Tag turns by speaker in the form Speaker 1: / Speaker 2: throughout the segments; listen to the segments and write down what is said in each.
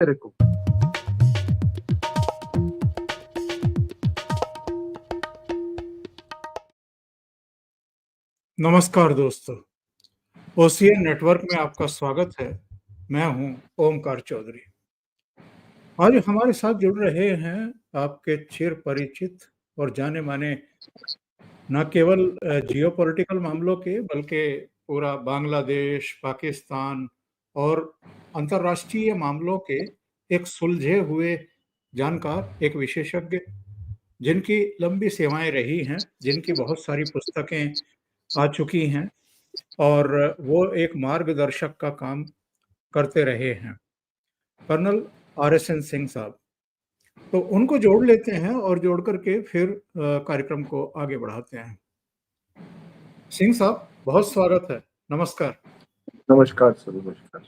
Speaker 1: तेरे को।
Speaker 2: नमस्कार दोस्तों, ओसीएन नेटवर्क में आपका स्वागत है। मैं हूं ओमकार चौधरी। आज हमारे साथ जुड़ रहे हैं आपके चिर परिचित और जाने माने न केवल जियोपॉलिटिकल मामलों के बल्कि पूरा बांग्लादेश, पाकिस्तान और अंतर्राष्ट्रीय मामलों के एक सुलझे हुए जानकार, एक विशेषज्ञ जिनकी लंबी सेवाएं रही हैं, जिनकी बहुत सारी पुस्तकें आ चुकी हैं और वो एक मार्गदर्शक का काम करते रहे हैं, कर्नल आरएसएन सिंह साहब। तो उनको जोड़ लेते हैं और जोड़ करके फिर कार्यक्रम को आगे बढ़ाते हैं। सिंह साहब, बहुत स्वागत है। नमस्कार।
Speaker 1: नमस्कार सर, नमस्कार।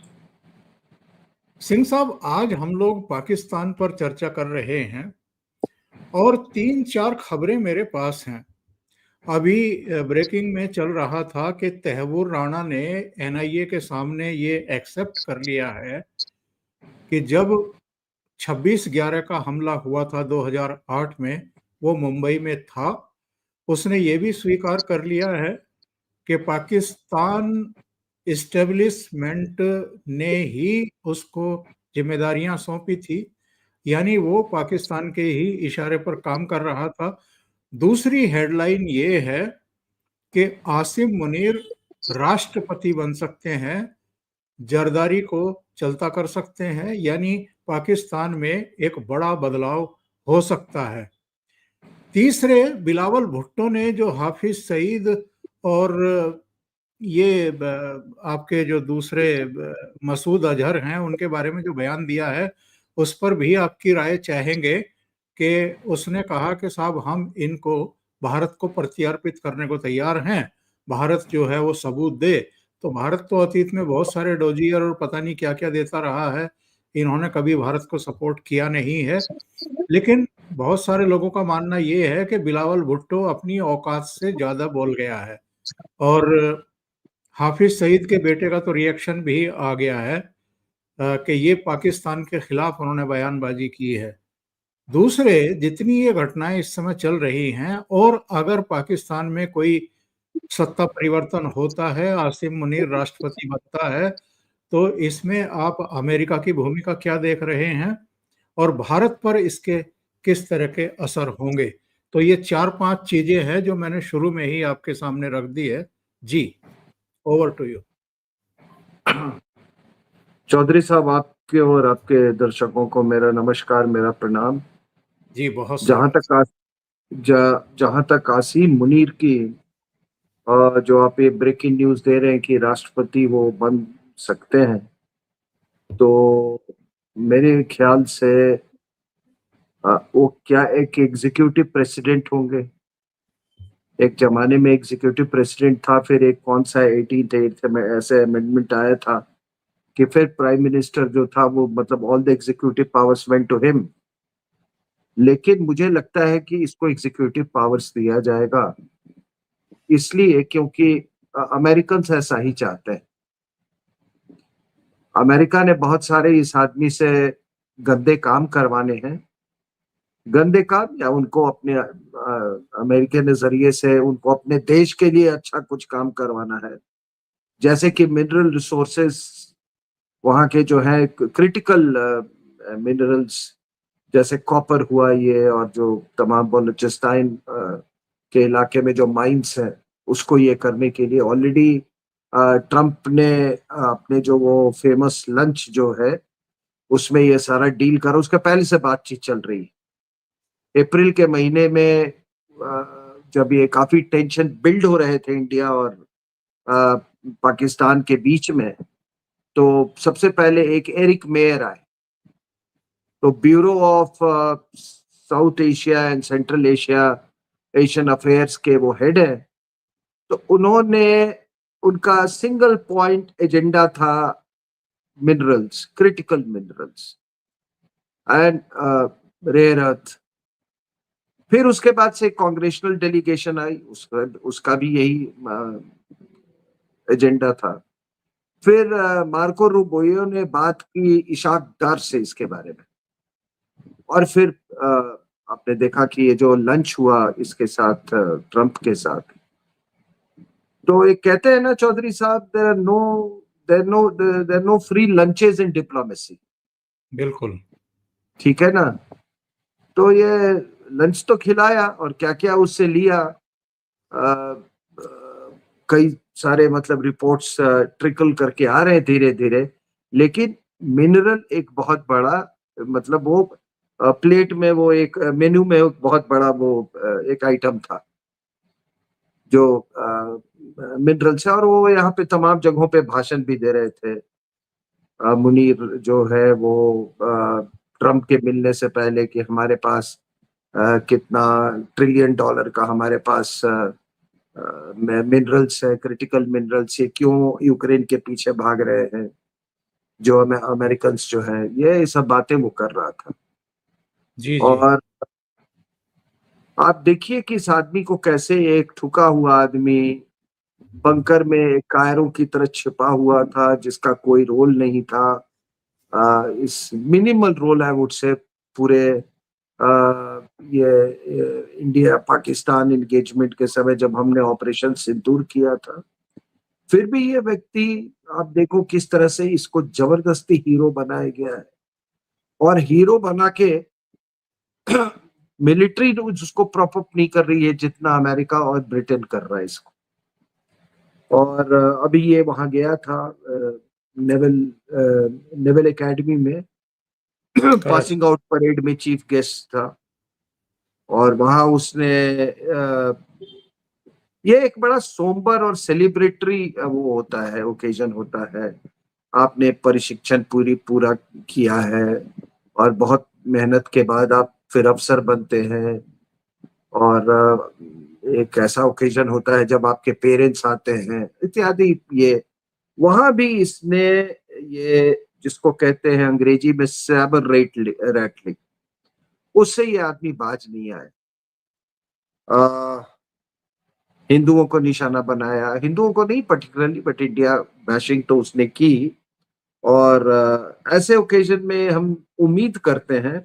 Speaker 2: सिंह साहब, आज हम लोग पाकिस्तान पर चर्चा कर रहे हैं और 3-4 खबरें मेरे पास हैं। अभी ब्रेकिंग में चल रहा था कि तैमूर राणा ने एनआईए के सामने ये एक्सेप्ट कर लिया है कि जब 26/11 का हमला हुआ था 2008 में, वो मुंबई में था। उसने ये भी स्वीकार कर लिया है कि पाकिस्तान इस्टेब्लिशमेंट ने ही उसको जिम्मेदारियां सौंपी थी, यानी वो पाकिस्तान के ही इशारे पर काम कर रहा था। दूसरी हेडलाइन ये है कि आसिम मुनीर राष्ट्रपति बन सकते हैं, जरदारी को चलता कर सकते हैं, यानी पाकिस्तान में एक बड़ा बदलाव हो सकता है। तीसरे, बिलावल भुट्टो ने जो हाफिज सईद और ये आपके जो दूसरे मसूद अजहर हैं उनके बारे में जो बयान दिया है, उस पर भी आपकी राय चाहेंगे कि उसने कहा कि साहब हम इनको भारत को प्रत्यर्पित करने को तैयार हैं, भारत जो है वो सबूत दे। तो भारत तो अतीत में बहुत सारे डोजियर और पता नहीं क्या क्या देता रहा है, इन्होंने कभी भारत को सपोर्ट किया नहीं है। लेकिन बहुत सारे लोगों का मानना ये है कि बिलावल भुट्टो अपनी औकात से ज्यादा बोल गया है और हाफिज सईद के बेटे का तो रिएक्शन भी आ गया है कि ये पाकिस्तान के खिलाफ उन्होंने बयानबाजी की है। दूसरे, जितनी ये घटनाएं इस समय चल रही हैं और अगर पाकिस्तान में कोई सत्ता परिवर्तन होता है, आसिम मुनीर राष्ट्रपति बनता है, तो इसमें आप अमेरिका की भूमिका क्या देख रहे हैं और भारत पर इसके किस तरह के असर होंगे? तो ये 4-5 चीजें हैं जो मैंने शुरू में ही आपके सामने रख दी है। जी, ओवर टू यू।
Speaker 1: चौधरी साहब, आपके और आपके दर्शकों को मेरा नमस्कार, मेरा प्रणाम।
Speaker 2: जी, बहुत
Speaker 1: जहां
Speaker 2: स्वागत।
Speaker 1: तक आ, जहां तक आसिम मुनीर की जो आप ये ब्रेकिंग न्यूज दे रहे हैं कि राष्ट्रपति वो बन सकते हैं, तो मेरे ख्याल से वो क्या एक एग्जीक्यूटिव प्रेसिडेंट होंगे। एक जमाने में एग्जीक्यूटिव प्रेसिडेंट था, फिर एक कौन सा 18th में ऐसे अमेंडमेंट आया था कि फिर प्राइम मिनिस्टर जो था वो मतलब all the executive powers went to him. लेकिन मुझे लगता है कि इसको एग्जीक्यूटिव पावर्स दिया जाएगा, इसलिए क्योंकि अमेरिकन ऐसा ही चाहते हैं। अमेरिका ने बहुत सारे इस आदमी से गंदे काम करवाने हैं, गंदे काम या उनको अपने अमेरिका के नजरिए से उनको अपने देश के लिए अच्छा कुछ काम करवाना है। जैसे कि मिनरल रिसोर्सेस वहाँ के जो है क्रिटिकल मिनरल्स, जैसे कॉपर हुआ ये, और जो तमाम बलूचिस्तान के इलाके में जो माइंस हैं उसको ये करने के लिए ऑलरेडी ट्रम्प ने अपने जो वो फेमस लंच जो है उसमें ये सारा डील करा। उसके पहले से बातचीत चल रही है। अप्रैल के महीने में जब ये काफी टेंशन बिल्ड हो रहे थे इंडिया और पाकिस्तान के बीच में, तो सबसे पहले एक एरिक मेयर आए, तो bureau of South Asia and Central Asia Asian affairs के वो हेड है। तो उन्होंने, उनका सिंगल पॉइंट एजेंडा था minerals, critical minerals and rare earth. फिर उसके बाद से कांग्रेशनल डेलीगेशन आई, उसका भी यही एजेंडा था। फिर मार्को रूबियो ने बात की इशाक डार से इसके बारे में, और फिर आपने देखा कि ये जो लंच हुआ इसके साथ, ट्रंप के साथ, तो ये कहते हैं ना चौधरी साहब, there no free lunches in diplomacy.
Speaker 2: बिल्कुल।
Speaker 1: ठीक है ना? तो ये लंच तो खिलाया और क्या क्या उससे लिया। अ, अ, कई सारे मतलब रिपोर्ट्स ट्रिकल करके आ रहे हैं धीरे धीरे, लेकिन मिनरल एक बहुत बड़ा, मतलब वो प्लेट में, वो एक मेन्यू में एक बहुत बड़ा वो एक आइटम था जो मिनरल से। और वो यहाँ पे तमाम जगहों पे भाषण भी दे रहे थे। मुनीर जो है वो ट्रम्प के मिलने से पहले कि हमारे पास कितना ट्रिलियन डॉलर का हमारे पास मिनरल्स है, क्रिटिकल मिनरल्स, ये क्यों यूक्रेन के पीछे भाग रहे हैं जो हमें अमेरिकन्स जो है, ये सब बातें वो कर रहा था।
Speaker 2: जी, जी।
Speaker 1: और आप देखिए कि इस आदमी को कैसे, एक ठुका हुआ आदमी बंकर में एक कायरों की तरह छिपा हुआ था जिसका कोई रोल नहीं था, इस minimal role I would say पूरे ये इंडिया पाकिस्तान एंगेजमेंट के समय जब हमने ऑपरेशन सिंदूर किया था। फिर भी ये व्यक्ति, आप देखो किस तरह से इसको जबरदस्ती हीरो बनाया गया है, और हीरो बना के मिलिट्री उसको प्रॉप अप नहीं कर रही है जितना अमेरिका और ब्रिटेन कर रहा है इसको। और अभी ये वहां गया था नेवल नेवल एकेडमी में
Speaker 2: कराची।
Speaker 1: पासिंग आउट परेड में चीफ गेस्ट था, और वहां उसने ये एक बड़ा सोमबर और सेलिब्रेटरी वो होता है, ओकेजन होता है। आपने प्रशिक्षण पूरा किया है, और बहुत मेहनत के बाद आप फिर अफसर बनते हैं, और एक ऐसा ओकेजन होता है जब आपके पेरेंट्स आते हैं इत्यादि। ये वहां भी इसने ये जिसको कहते हैं अंग्रेजी में सैबर रैटलिंग, उससे ये आदमी बाज नहीं आए। हिंदुओं को निशाना बनाया, हिंदुओं को नहीं पर्टिकुलरली, बट इंडिया बैशिंग तो उसने की। और ऐसे ओकेजन में हम उम्मीद करते हैं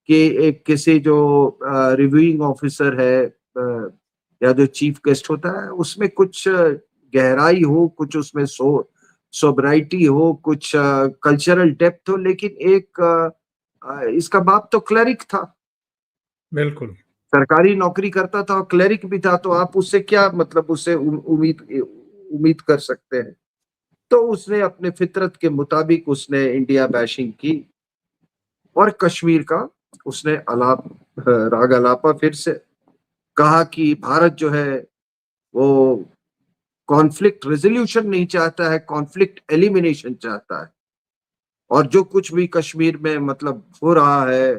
Speaker 1: कि एक किसी जो रिव्यूइंग ऑफिसर है या जो चीफ गेस्ट होता है उसमें कुछ गहराई हो, कुछ उसमें सोबराइटी हो, कुछ कल्चरल डेप्थ हो। लेकिन एक इसका बाप तो क्लरिक था,
Speaker 2: बिल्कुल।
Speaker 1: सरकारी नौकरी करता था और क्लरिक भी था, तो आप उससे क्या मतलब उससे उम्मीद उम्मीद कर सकते हैं। तो उसने अपने फितरत के मुताबिक उसने इंडिया बैशिंग की, और कश्मीर का उसने राग अलापा फिर से कहा कि भारत जो है वो कॉन्फ्लिक्ट रेजोल्यूशन नहीं चाहता है, कॉन्फ्लिक्ट एलिमिनेशन चाहता है। और जो कुछ भी कश्मीर में मतलब हो रहा है,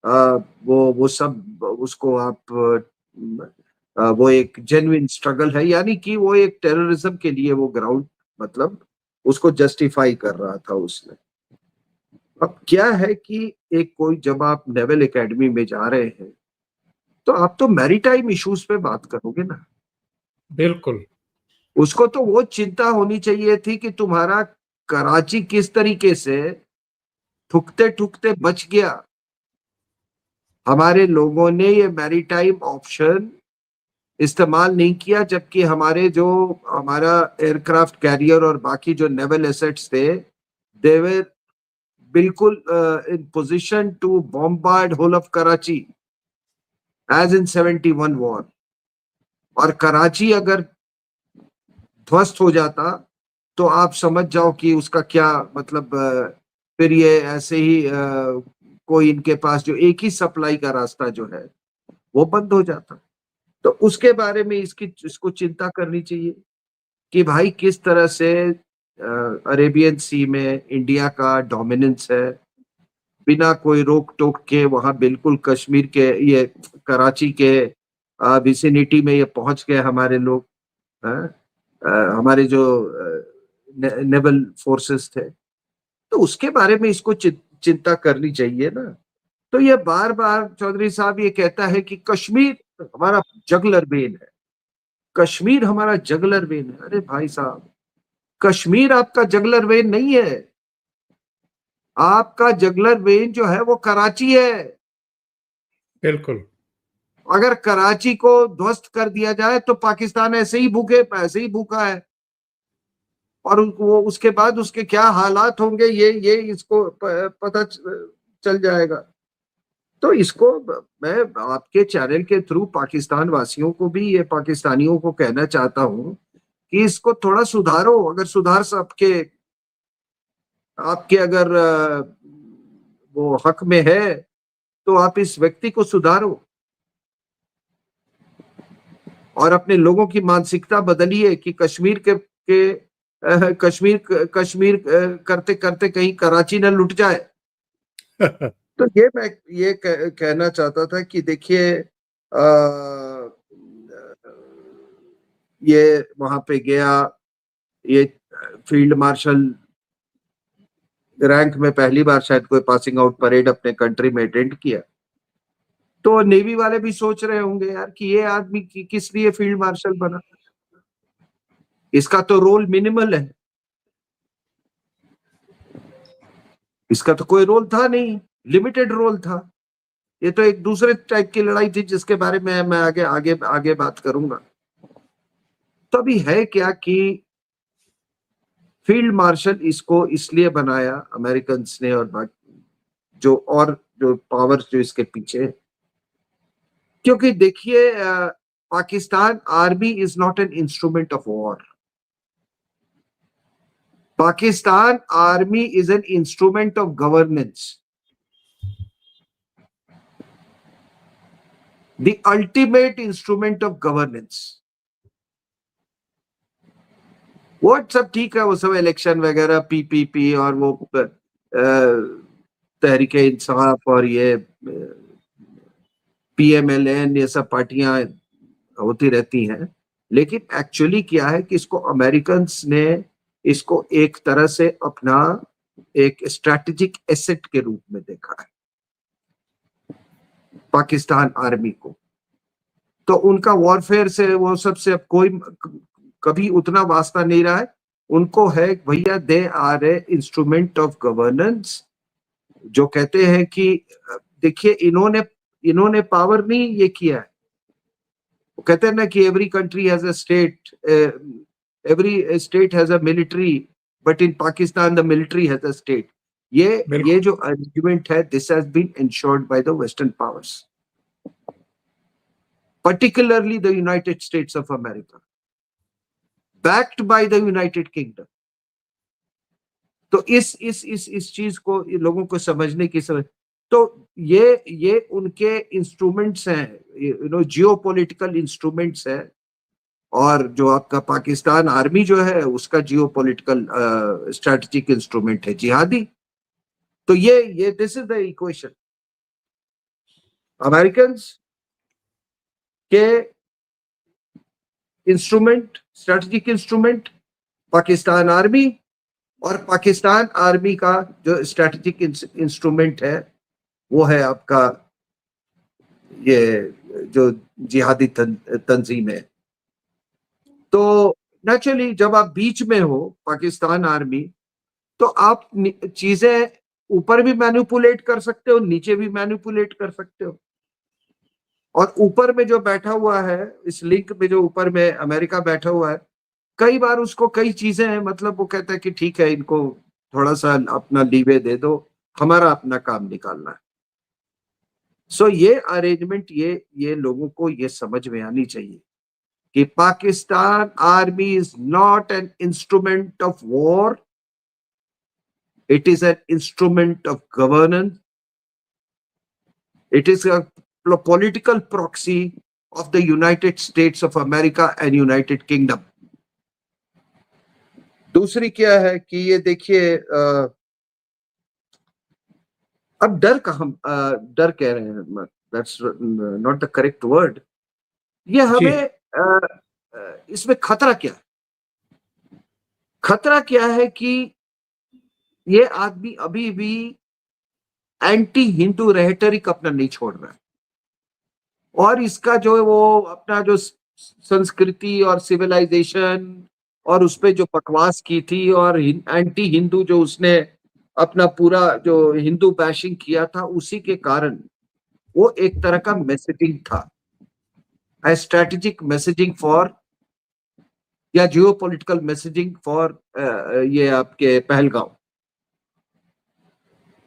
Speaker 1: वो सब उसको आप वो एक जेन्युइन स्ट्रगल है, यानी कि वो एक टेररिज्म के लिए वो ग्राउंड मतलब उसको जस्टिफाई कर रहा था उसने। अब क्या है कि एक कोई, जब आप नेवल एकेडमी में जा रहे हैं तो आप तो मैरीटाइम इश्यूज पे बात करोगे ना।
Speaker 2: बिल्कुल।
Speaker 1: उसको तो वो चिंता होनी चाहिए थी कि तुम्हारा कराची किस तरीके से ठुकते ठुकते बच गया। हमारे लोगों ने ये मैरीटाइम ऑप्शन इस्तेमाल नहीं किया, जबकि हमारा एयरक्राफ्ट कैरियर और बाकी जो नेवल एसेट्स थे, दे वर बिल्कुल in position to bombard whole of Karachi as in 71 war. और कराची अगर ध्वस्त हो जाता तो आप समझ जाओ कि उसका क्या मतलब, फिर ये ऐसे ही कोई इनके पास जो एक ही सप्लाई का रास्ता जो है वो बंद हो जाता। तो उसके बारे में इसको चिंता करनी चाहिए कि भाई किस तरह से अरेबियन सी में इंडिया का डोमिनेंस है, बिना कोई रोक टोक के वहां बिल्कुल कश्मीर के ये कराची के विसिनिटी में ये पहुंच गए हमारे लोग। हाँ? हमारे जो नेवल फोर्सेस थे, तो उसके बारे में इसको चिंता करनी चाहिए ना। तो ये बार बार चौधरी साहब ये कहता है कि कश्मीर हमारा जगलर बेन है, कश्मीर हमारा जगलर बेन है। अरे भाई साहब, कश्मीर आपका जगलर वेन नहीं है, आपका जगलर वेन जो है वो कराची है।
Speaker 2: बिल्कुल।
Speaker 1: अगर कराची को ध्वस्त कर दिया जाए तो पाकिस्तान ऐसे ही भूखा है, और वो उसके बाद उसके क्या हालात होंगे ये इसको पता चल जाएगा। तो इसको मैं आपके चैनल के थ्रू पाकिस्तान वासियों को भी, ये पाकिस्तानियों को कहना चाहता हूं कि इसको थोड़ा सुधारो। अगर सुधार सबके आपके अगर वो हक में है तो आप इस व्यक्ति को सुधारो और अपने लोगों की मानसिकता बदलिए कि कश्मीर करते करते कहीं कराची न लुट जाए। तो ये मैं कहना चाहता था कि देखिए ये वहां पे गया, ये फील्ड मार्शल रैंक में पहली बार शायद कोई पासिंग आउट परेड अपने कंट्री में अटेंड किया। तो नेवी वाले भी सोच रहे होंगे यार कि ये आदमी किस लिए फील्ड मार्शल बना, इसका तो रोल मिनिमल है, इसका तो कोई रोल था नहीं, लिमिटेड रोल था। ये तो एक दूसरे टाइप की लड़ाई थी जिसके बारे में मैं आगे आगे आगे बात करूंगा। तो अभी है क्या कि फील्ड मार्शल इसको इसलिए बनाया अमेरिकन ने और जो पावर्स जो इसके पीछे, क्योंकि देखिए Pakistan army is not an instrument of war. Pakistan army is an instrument of governance, the ultimate instrument of governance. वो सब ठीक है, वो सब इलेक्शन वगैरह पीपीपी और वो तहरीक इंसाफ और ये पीएमएलएन, ये सब पार्टियां होती रहती हैं, लेकिन एक्चुअली क्या है कि इसको अमेरिकन ने इसको एक तरह से अपना एक स्ट्रैटेजिक एसेट के रूप में देखा है पाकिस्तान आर्मी को। तो उनका वॉरफेयर से वो सबसे अब कोई कभी उतना वास्ता नहीं रहा है। उनको है भैया they are a instrument of governance, जो कहते हैं कि देखिए इन्होंने पावर नहीं ये किया है। वो कहते हैं ना कि every country has a state, every state has a military, but in Pakistan the military has a state. ये जो अरेंजमेंट है, this has been ensured by the western powers, particularly the United States of America, backed by the United Kingdom. तो इस चीज को लोगों को समझने की समझ, तो ये उनके इंस्ट्रूमेंट्स हैं, जियोपॉलिटिकल इंस्ट्रूमेंट्स हैं। और जो आपका पाकिस्तान आर्मी जो है उसका जियोपॉलिटिकल स्ट्रेटेजिक इंस्ट्रूमेंट है जिहादी। तो ये this is the equation. American के instrument, strategic instrument Pakistan army, और पाकिस्तान आर्मी का जो स्ट्रेटेजिक इंस्ट्रूमेंट है वो है आपका ये जो जिहादी तंजीम है। तो नेचुरली जब आप बीच में हो पाकिस्तान आर्मी, तो आप चीजें ऊपर भी मैनिपुलेट कर सकते हो, नीचे भी मैनिपुलेट कर सकते हो। और ऊपर में जो बैठा हुआ है, इस लिंक में जो ऊपर में अमेरिका बैठा हुआ है, कई बार उसको कई चीजें हैं, मतलब वो कहता है कि ठीक है इनको थोड़ा सा अपना लीवे दे दो, हमारा अपना काम निकालना है। सो ये अरेंजमेंट ये लोगों को ये समझ में आनी चाहिए कि Pakistan army is not an instrument of war, it is an instrument of governance, it is a political proxy of the United States of America and United Kingdom. दूसरी क्या है कि ये देखिए अब डर का हम डर कह रहे हैं, that's not the correct word. ये हमें इसमें खतरा क्या है? खतरा क्या है कि ये आदमी अभी भी एंटी हिंदू रेहेटरिक अपना नहीं छोड़ रहा है, और इसका जो वो अपना जो संस्कृति और सिविलाइजेशन और उस पे जो बकवास की थी और एंटी हिंदू जो उसने अपना पूरा जो हिंदू बैशिंग किया था, उसी के कारण वो एक तरह का मैसेजिंग था, स्ट्रेटेजिक मैसेजिंग फॉर या जियो पॉलिटिकल मैसेजिंग फॉर ये आपके पहलगांव।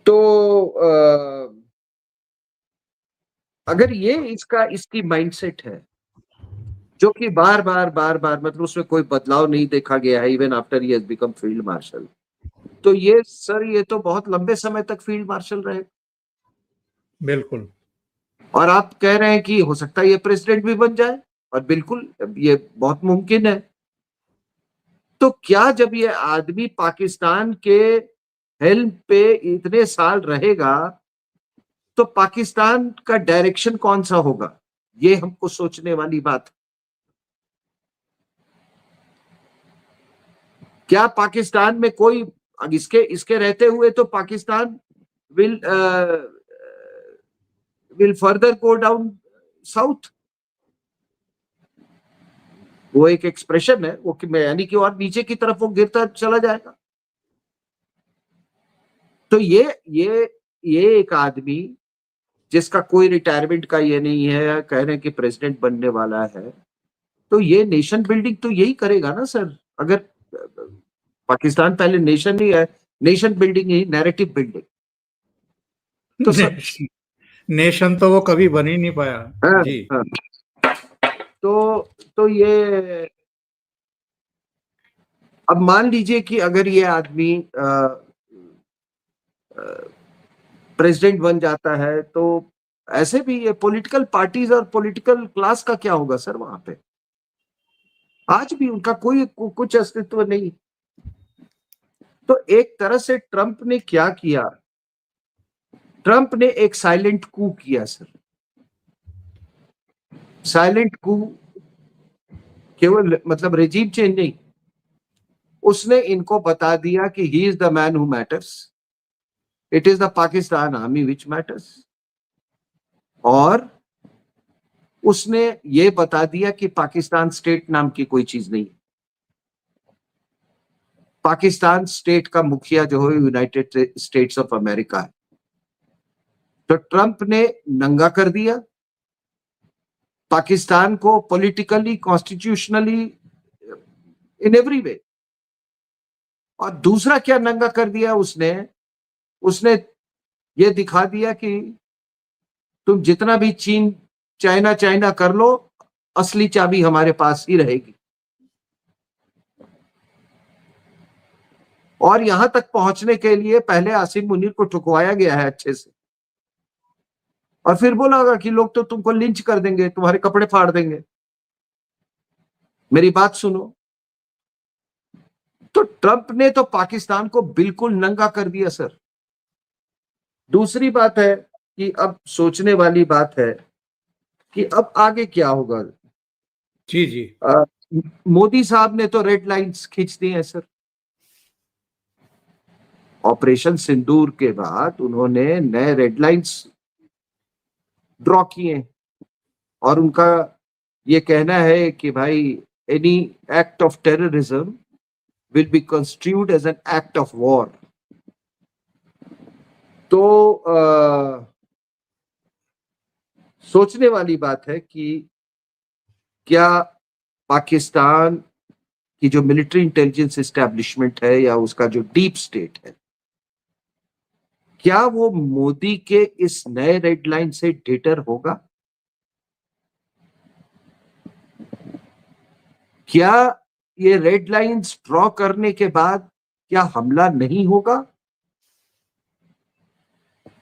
Speaker 1: तो अगर ये इसकी माइंडसेट है जो कि बार बार मतलब उसमें कोई बदलाव नहीं देखा गया है even after he has become field marshal, तो ये सर ये तो बहुत लंबे समय तक फील्ड मार्शल रहे।
Speaker 2: बिल्कुल।
Speaker 1: और आप कह रहे हैं कि हो सकता है ये प्रेसिडेंट भी बन जाए, और बिल्कुल ये बहुत मुमकिन है। तो क्या जब ये आदमी पाकिस्तान के हेल्म पे इतने साल रहेगा तो पाकिस्तान का डायरेक्शन कौन सा होगा, ये हमको सोचने वाली बात है। क्या पाकिस्तान में कोई इसके इसके रहते हुए तो Pakistan will will further go down south, वो एक एक्सप्रेशन है वो कि यानी कि और नीचे की तरफ वो गिरता चला जाएगा। तो ये एक आदमी जिसका कोई रिटायरमेंट का ये नहीं है, कह रहे हैं कि प्रेसिडेंट बनने वाला है, तो ये नेशन बिल्डिंग तो यही करेगा ना सर। अगर पाकिस्तान पहले नेशन ही है, नेशन बिल्डिंग ही नैरेटिव बिल्डिंग, तो सर
Speaker 2: नेशन तो वो कभी बन ही नहीं पाया।
Speaker 1: हाँ,
Speaker 2: जी
Speaker 1: हाँ। तो ये अब मान लीजिए कि अगर ये आदमी प्रेसिडेंट बन जाता है तो ऐसे भी ये पॉलिटिकल पार्टीज और पॉलिटिकल क्लास का क्या होगा सर वहां पे? आज भी उनका कोई कुछ अस्तित्व नहीं। तो एक तरह से ट्रंप ने क्या किया, ट्रंप ने एक साइलेंट कू किया सर। साइलेंट कू केवल मतलब रेजिम चेंज नहीं, उसने इनको बता दिया कि he is the man who matters, it is the Pakistan army which matters. और उसने ये बता दिया कि पाकिस्तान स्टेट नाम की कोई चीज नहीं। पाकिस्तान स्टेट का मुखिया जो है यूनाइटेड स्टेट्स ऑफ अमेरिका है। तो ट्रंप ने नंगा कर दिया पाकिस्तान को politically, constitutionally, in every way. और दूसरा क्या नंगा कर दिया उसने, उसने ये दिखा दिया कि तुम जितना भी चीन चाइना चाइना कर लो, असली चाबी हमारे पास ही रहेगी। और यहां तक पहुंचने के लिए पहले आसिम मुनीर को ठुकवाया गया है अच्छे से, और फिर बोला होगा कि लोग तो तुमको लिंच कर देंगे, तुम्हारे कपड़े फाड़ देंगे। मेरी बात सुनो, तो ट्रंप ने तो पाकिस्तान को बिल्कुल नंगा कर दिया सर। दूसरी बात है कि अब सोचने वाली बात है कि अब आगे क्या होगा।
Speaker 2: जी जी
Speaker 1: मोदी साहब ने तो रेड लाइंस खींच दी हैं सर। ऑपरेशन सिंदूर के बाद उन्होंने नए रेड लाइंस ड्रॉ किए, और उनका ये कहना है कि भाई any act of terrorism will be construed as an act of war. तो सोचने वाली बात है कि क्या पाकिस्तान की जो मिलिट्री इंटेलिजेंस एस्टेब्लिशमेंट है या उसका जो डीप स्टेट है, क्या वो मोदी के इस नए रेड लाइन से डिटर होगा? क्या ये रेड लाइंस ड्रॉ करने के बाद क्या हमला नहीं होगा?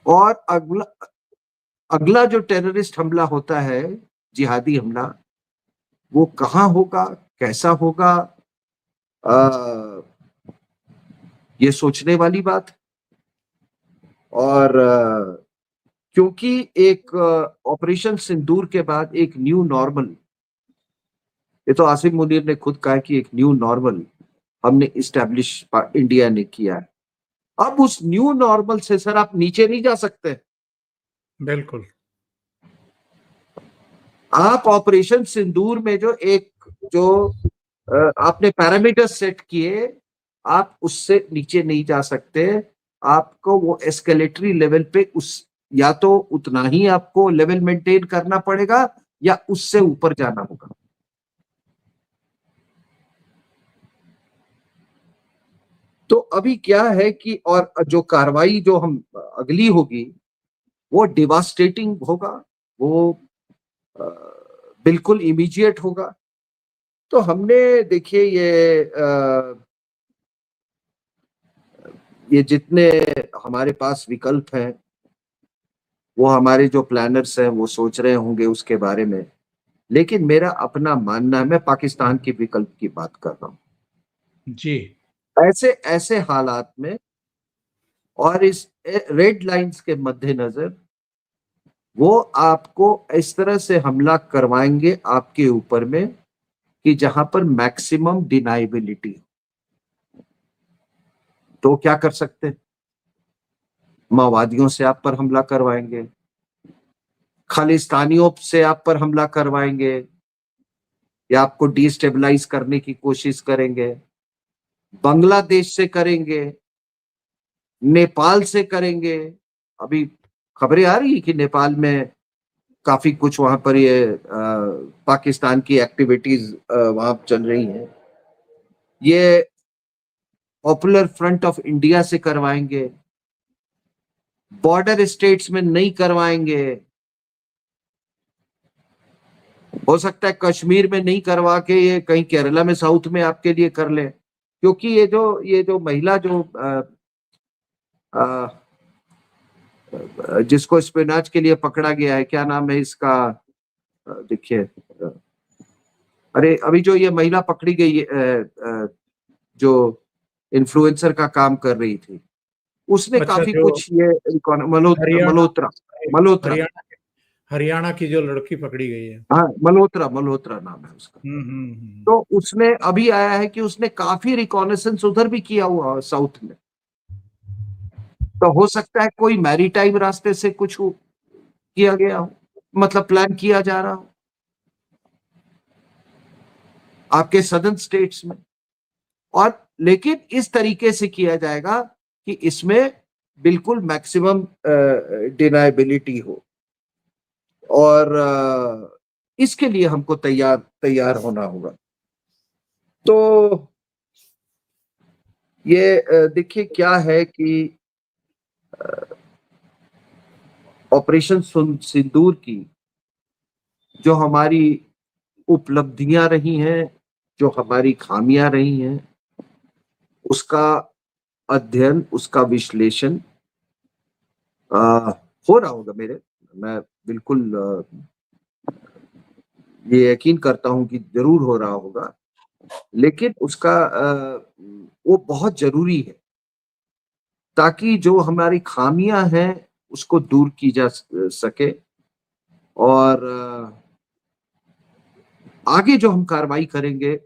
Speaker 1: और अगला अगला जो टेररिस्ट हमला होता है, जिहादी हमला, वो कहां होगा, कैसा होगा, ये सोचने वाली बात है। और क्योंकि एक ऑपरेशन सिंदूर के बाद एक न्यू नॉर्मल, ये तो आसिम मुनीर ने खुद कहा कि एक न्यू नॉर्मल हमने इस्टेब्लिश इंडिया ने किया है। अब उस न्यू नॉर्मल से सर आप नीचे नहीं जा सकते।
Speaker 2: बिल्कुल।
Speaker 1: आप ऑपरेशन सिंदूर में जो आपने पैरामीटर सेट किए, आप उससे नीचे नहीं जा सकते। आपको वो एस्केलेटरी लेवल पे उस या तो उतना ही आपको लेवल मेंटेन करना पड़ेगा या उससे ऊपर जाना होगा। तो अभी क्या है कि और जो कार्रवाई जो हम अगली होगी वो डिवास्टेटिंग होगा, वो अ, बिल्कुल इमीडिएट होगा। तो हमने देखिए ये जितने हमारे पास विकल्प हैं, वो हमारे जो प्लानर्स हैं वो सोच रहे होंगे उसके बारे में, लेकिन मेरा अपना मानना है, मैं पाकिस्तान के विकल्प की बात कर रहा हूँ।
Speaker 2: जी।
Speaker 1: ऐसे ऐसे हालात में और इस रेड लाइंस के मद्देनजर वो आपको इस तरह से हमला करवाएंगे आपके ऊपर में कि जहां पर मैक्सिमम डिनाइबिलिटी। तो क्या कर सकते हैं? माओवादियों से आप पर हमला करवाएंगे, खालिस्तानियों से आप पर हमला करवाएंगे, या आपको डिस्टेबलाइज करने की कोशिश करेंगे, बांग्लादेश से करेंगे, नेपाल से करेंगे। अभी खबरें आ रही है कि नेपाल में काफी कुछ वहां पर ये पाकिस्तान की एक्टिविटीज वहां चल रही हैं। ये पॉपुलर फ्रंट ऑफ इंडिया से करवाएंगे, बॉर्डर स्टेट्स में नहीं करवाएंगे, हो सकता है कश्मीर में नहीं करवा के ये कहीं केरला में साउथ में आपके लिए कर ले, क्योंकि ये जो महिला जो आ, जिसको स्पिनाच के लिए पकड़ा गया है, क्या नाम है इसका? देखिए, अरे अभी जो ये महिला पकड़ी गई जो इन्फ्लुएंसर का काम कर रही थी, उसने
Speaker 2: अच्छा,
Speaker 1: काफी
Speaker 2: जो
Speaker 1: कुछ ये
Speaker 2: हरियाणा
Speaker 1: मल्होत्रा मल्होत्रा
Speaker 2: हरियाणा हरियाणा की जो लड़की पकड़ी गई है।
Speaker 1: हाँ, मल्होत्रा मल्होत्रा नाम है उसका। तो उसने अभी आया है कि उसने काफी रिकॉनेसेंस उधर भी किया हुआ है साउथ में। तो हो सकता है कोई मैरीटाइम रास्ते से कुछ किया गया हो, मतलब प्लान किया जा रहा हो आपके सदर्न स्टेट्स में। और लेकिन इस तरीके से किया जाएगा कि इसमें बिल्कुल मैक्सिमम डिनाइबिलिटी हो, और इसके लिए हमको तैयार तैयार होना होगा। तो ये देखिए क्या है कि ऑपरेशन सिंदूर की जो हमारी उपलब्धियां रही हैं, जो हमारी खामियां रही हैं, उसका अध्ययन, उसका विश्लेषण हो रहा होगा। मैं बिल्कुल ये यकीन करता हूं कि जरूर हो रहा होगा, लेकिन उसका वो बहुत जरूरी है ताकि जो हमारी खामियां हैं उसको दूर की जा सके। और आगे जो हम कार्रवाई करेंगे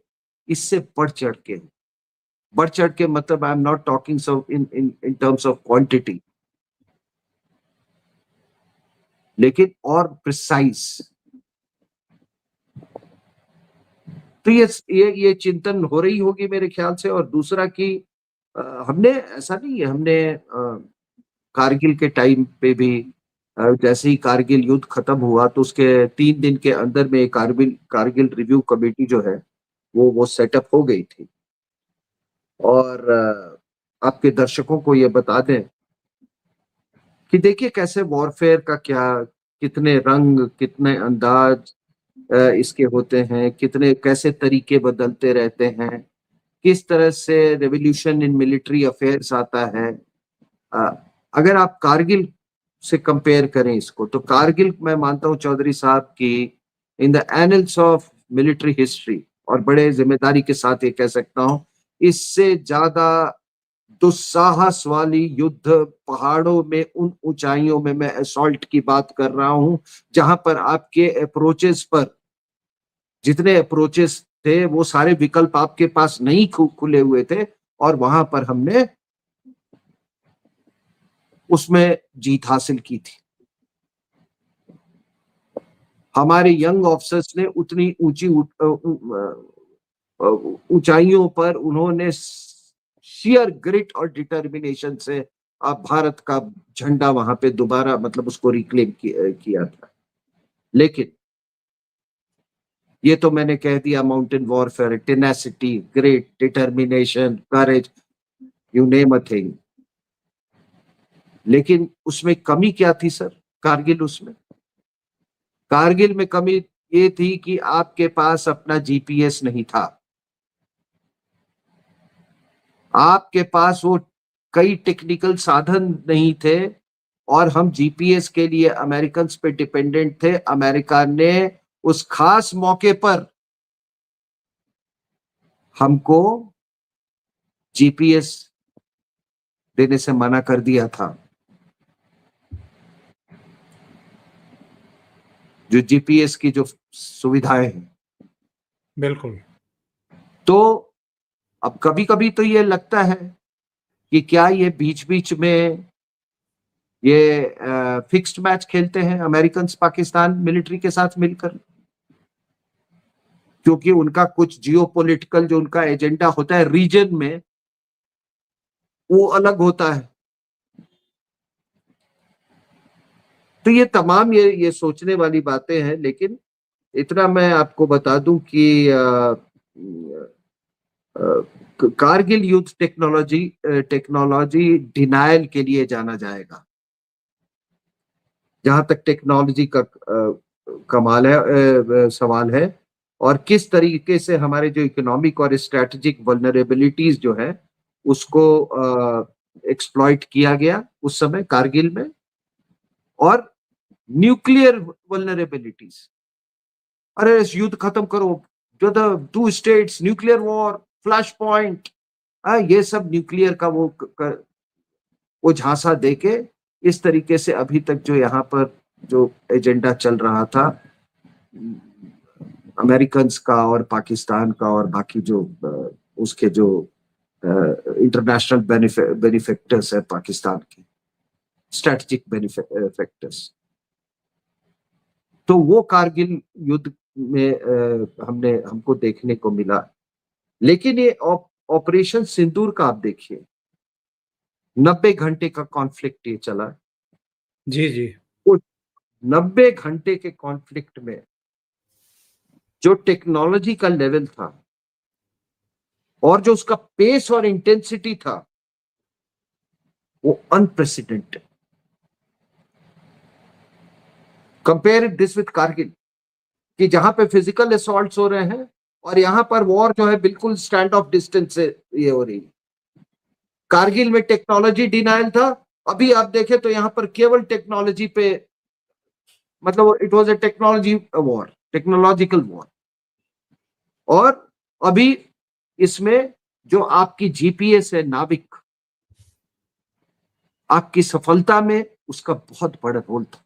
Speaker 1: इससे बढ़ चढ़ के मतलब I am not talking so in in in terms of quantity, लेकिन और प्रिसाइज। तो ये चिंतन हो रही होगी मेरे ख्याल से। और दूसरा कि हमने ऐसा नहीं है, हमने कारगिल के टाइम पे भी जैसे ही कारगिल युद्ध खत्म हुआ तो उसके 3 दिन के अंदर में कारगिल कारगिल रिव्यू कमेटी जो है वो सेटअप हो गई थी। और आपके दर्शकों को ये बता दें कि देखिए कैसे वॉरफेयर का क्या, कितने रंग, कितने अंदाज इसके होते हैं, कितने कैसे तरीके बदलते रहते हैं, किस तरह से रेवोल्यूशन इन मिलिट्री अफेयर्स आता है। अ, अगर आप कारगिल से कंपेयर करें इसको, तो कारगिल मैं मानता हूं चौधरी साहब की in the annuls of military history, और बड़े जिम्मेदारी के साथ ये कह सकता हूं, इससे ज्यादा दुस्साहस वाली युद्ध पहाड़ों में उन ऊंचाइयों में मैं असॉल्ट की बात कर रहा हूं जहां पर आपके अप्रोचेस पर जितने अप्रोचेस थे वो सारे विकल्प आपके पास नहीं खुले हुए थे, और वहां पर हमने उसमें जीत हासिल की थी। हमारे यंग ऑफिसर्स ने उतनी ऊंची ऊंचाइयों पर उन्होंने शेयर ग्रिट और डिटर्मिनेशन से आप भारत का झंडा वहां पे दोबारा मतलब उसको रिक्लेम किया था। लेकिन ये तो मैंने कह दिया, mountain warfare, tenacity, great determination, courage, you name a thing. लेकिन उसमें कमी क्या थी सर? कारगिल में कमी ये थी कि आपके पास अपना जीपीएस नहीं था, आपके पास वो कई टेक्निकल साधन नहीं थे, और हम जीपीएस के लिए अमेरिकन पे डिपेंडेंट थे। अमेरिका ने उस खास मौके पर हमको जीपीएस देने से मना कर दिया था। जो जीपीएस की जो सुविधाएं हैं,
Speaker 2: बिल्कुल।
Speaker 1: तो अब कभी कभी तो ये लगता है कि क्या ये बीच बीच में ये फिक्स्ड मैच खेलते हैं अमेरिकन पाकिस्तान मिलिट्री के साथ मिलकर, क्योंकि उनका कुछ जियोपॉलिटिकल जो उनका एजेंडा होता है रीजन में, वो अलग होता है। तो ये तमाम ये सोचने वाली बातें हैं। लेकिन इतना मैं आपको बता दूं कि कारगिल युद्ध टेक्नोलॉजी डिनायल के लिए जाना जाएगा, जहां तक टेक्नोलॉजी का कमाल है, सवाल है। और किस तरीके से हमारे जो इकोनॉमिक और स्ट्रेटेजिक वल्नरेबिलिटीज जो है उसको एक्सप्लॉइट किया गया उस समय कारगिल में, और न्यूक्लियर वल्नरेबिलिटीज। अरे इस युद्ध खत्म करो, जो the two states nuclear war, flash point, ये सब न्यूक्लियर का वो झांसा देके इस तरीके से अभी तक जो यहाँ पर जो एजेंडा चल रहा था अमेरिकन का और पाकिस्तान का और बाकी जो उसके जो इंटरनेशनल बेनिफेक्टर्स है पाकिस्तान के, स्ट्रेटेजिक बेनिफेक्टर्स, तो वो कारगिल युद्ध में हमको देखने को मिला। लेकिन ये ऑपरेशन सिंदूर का आप देखिए, 90 घंटे का कॉन्फ्लिक्ट ये चला।
Speaker 2: जी जी।
Speaker 1: उस 90 घंटे के कॉन्फ्लिक्ट में जो टेक्नोलॉजी का लेवल था और जो उसका पेस और इंटेंसिटी था, वो unprecedented. Compare this with Kargil, कि जहां पे फिजिकल असॉल्ट्स हो रहे हैं और यहां पर वॉर जो है बिल्कुल स्टैंड ऑफ डिस्टेंस से ये हो रही है। कारगिल में टेक्नोलॉजी डिनायल था, अभी आप देखें तो यहां पर केवल टेक्नोलॉजी पे, मतलब it was a technology war, technological war. और अभी इसमें जो आपकी जीपीएस है नाविक, आपकी सफलता में उसका बहुत बड़ा रोल था।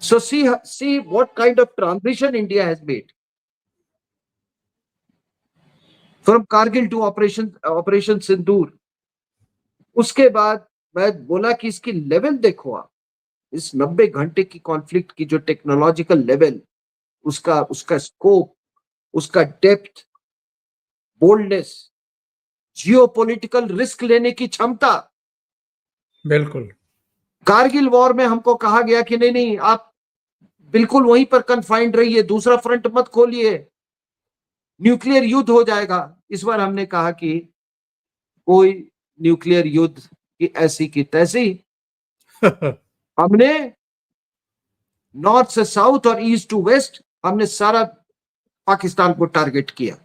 Speaker 1: So see what kind of transition India has made from Kargil to Operation Sindoor। उसके बाद मैं बोला कि इसकी लेवल देखो आप, इस 90 घंटे की कॉन्फ्लिक्ट की जो टेक्नोलॉजिकल लेवल, उसका स्कोप, उसका डेप्थ, बोल्डनेस, जियोपॉलिटिकल रिस्क लेने की क्षमता।
Speaker 2: बिल्कुल।
Speaker 1: कारगिल वॉर में हमको कहा गया कि नहीं नहीं, आप बिल्कुल वहीं पर कन्फाइंड रहिए, दूसरा फ्रंट मत खोलिए, न्यूक्लियर युद्ध हो जाएगा। इस बार हमने कहा कि कोई न्यूक्लियर युद्ध की ऐसी की तैसी। हमने नॉर्थ से साउथ और ईस्ट टू वेस्ट, हमने सारा पाकिस्तान को टारगेट किया।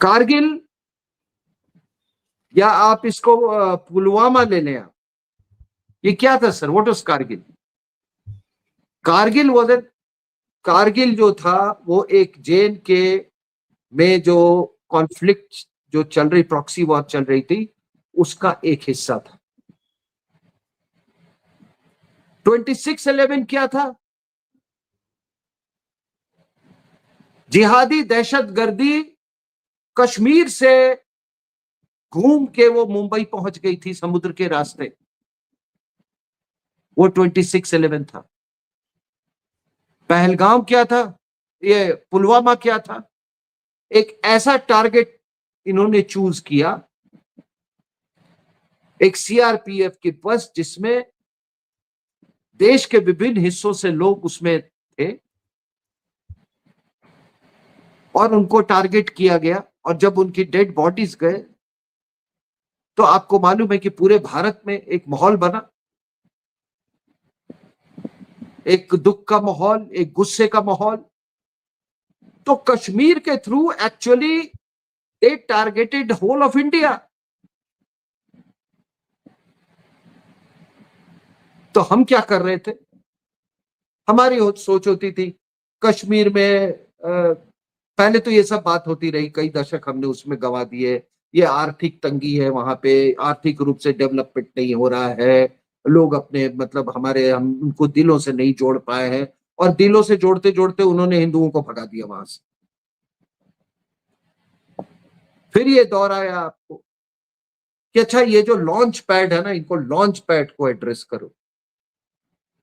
Speaker 1: कारगिल, या आप इसको पुलवामा ले लें, आप ये क्या था sir? What was Kargil? Kargil was Kargil जो था वो एक जेन के में जो कॉन्फ्लिक्ट जो चल रही, प्रॉक्सी वॉर चल रही थी, उसका एक हिस्सा था। 26/11 क्या था? जिहादी दहशतगर्दी कश्मीर से घूम के वो मुंबई पहुंच गई थी समुद्र के रास्ते, वो 26/11 था। पहलगाम क्या था, ये पुलवामा क्या था। एक ऐसा टारगेट इन्होंने चूज किया, एक सीआरपीएफ की बस जिसमें देश के विभिन्न हिस्सों से लोग उसमें थे, और उनको टारगेट किया गया। और जब उनकी डेड बॉडीज गए तो आपको मालूम है कि पूरे भारत में एक माहौल बना, एक दुख का माहौल, एक गुस्से का माहौल। तो कश्मीर के through actually they targeted whole of India. तो हम क्या कर रहे थे, हमारी सोच होती थी कश्मीर में पहले तो ये सब बात होती रही, कई दशक हमने उसमें गंवा दिए। ये आर्थिक तंगी है वहां पे, आर्थिक रूप से डेवलपमेंट नहीं हो रहा है, लोग अपने मतलब हमारे हम उनको दिलों से नहीं जोड़ पाए हैं। और दिलों से जोड़ते जोड़ते उन्होंने हिंदुओं को भगा दिया वहां से। फिर ये दौर आया आपको कि अच्छा ये जो लॉन्च पैड है ना, इनको लॉन्च पैड को एड्रेस करो।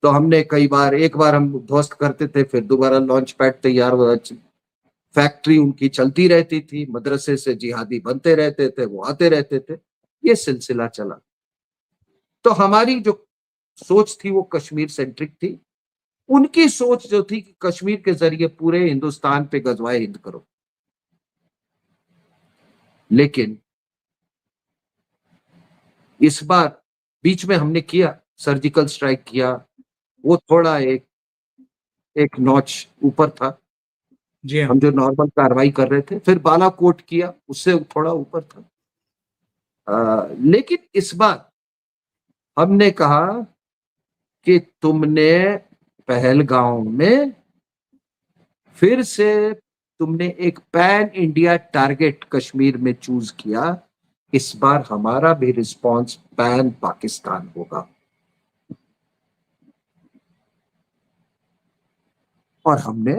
Speaker 1: तो हमने कई बार, एक बार हम ध्वस्त करते थे, फिर दोबारा लॉन्च पैड तैयार हो, फैक्ट्री उनकी चलती रहती थी, मदरसे से जिहादी बनते रहते थे, वो आते रहते थे, ये सिलसिला चला। तो हमारी जो सोच थी वो कश्मीर सेंट्रिक थी। उनकी सोच जो थी कि कश्मीर के जरिए पूरे हिंदुस्तान पे गजवाए हिंद करो। लेकिन इस बार बीच में हमने किया, सर्जिकल स्ट्राइक किया, वो थोड़ा एक एक नॉच ऊपर था।
Speaker 2: जी हाँ।
Speaker 1: हम जो नॉर्मल कार्रवाई कर रहे थे, फिर बालाकोट किया, उससे थोड़ा ऊपर था। लेकिन इस बार हमने कहा कि तुमने पहलगांव में फिर से तुमने एक पैन इंडिया टारगेट कश्मीर में चूज किया, इस बार हमारा भी रिस्पांस पैन पाकिस्तान होगा। और हमने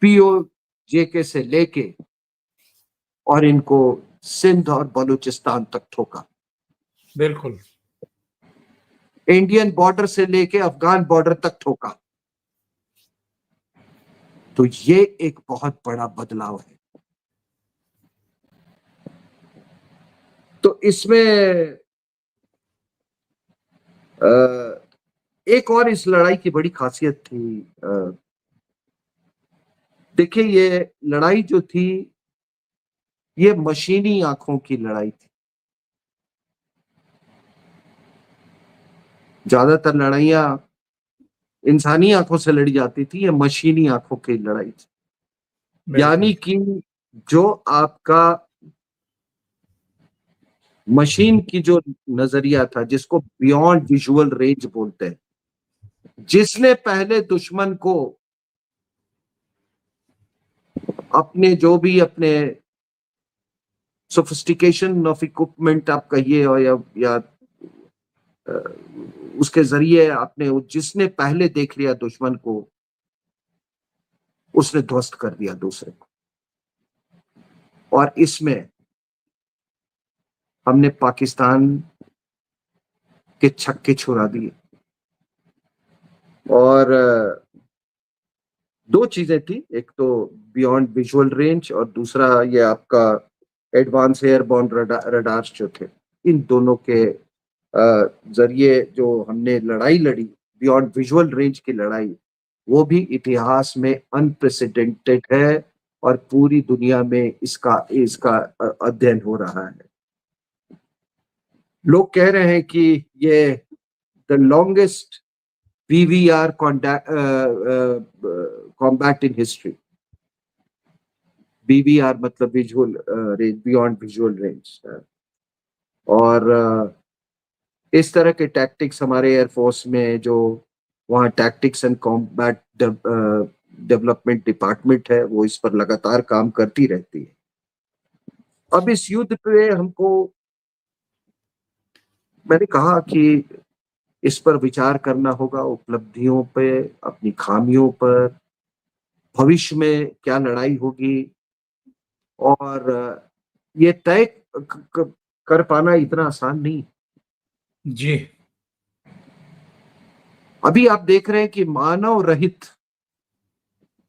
Speaker 1: पीओजेके से लेके और इनको सिंध और बलूचिस्तान तक ठोका,
Speaker 2: बिल्कुल।
Speaker 1: इंडियन बॉर्डर से लेके अफगान बॉर्डर तक ठोका। तो ये एक बहुत बड़ा बदलाव है। तो इसमें एक और इस लड़ाई की बड़ी खासियत थी। देखिए ये लड़ाई जो थी, ये मशीनी आंखों की लड़ाई थी। ज्यादातर लड़ाइयां इंसानी आंखों से लड़ी जाती थी, ये मशीनी आंखों की लड़ाई थी।
Speaker 2: बिल्कुल।
Speaker 1: यानी कि जो आपका मशीन की जो नजरिया था, जिसको बियॉन्ड विजुअल रेंज बोलते हैं, जिसने पहले दुश्मन को अपने जो भी अपने सोफिस्टिकेशन ऑफ इक्विपमेंट आप कहिए, और या उसके जरिए आपने, जिसने पहले देख लिया दुश्मन को, उसने ध्वस्त कर दिया दूसरे को। और इसमें हमने पाकिस्तान के छक्के छुड़ा दिए। और दो चीजें थी, एक तो बियॉन्ड विजुअल रेंज, और दूसरा ये आपका एडवांस एयरबॉर्न रडार्स जो थे। इन दोनों के जरिए जो हमने लड़ाई लड़ी, बियॉन्ड विजुअल रेंज की लड़ाई, वो भी इतिहास में अनप्रेसिडेंटेड है। और पूरी दुनिया में इसका इसका अध्ययन हो रहा है। लोग कह रहे हैं कि ये the longest PVR combat in history. BVR मतलब visual range, beyond visual range. और इस तरह के टैक्टिक्स हमारे एयरफोर्स में, जो वहाँ tactics and combat development department है, वो इस पर लगातार काम करती रहती है। अब इस युद्ध पे हमको, मैंने कहा कि इस पर विचार करना होगा, उपलब्धियों पे, अपनी खामियों पर, भविष्य में क्या लड़ाई होगी। और ये तय कर पाना इतना आसान नहीं।
Speaker 2: जी।
Speaker 1: अभी आप देख रहे हैं कि मानव रहित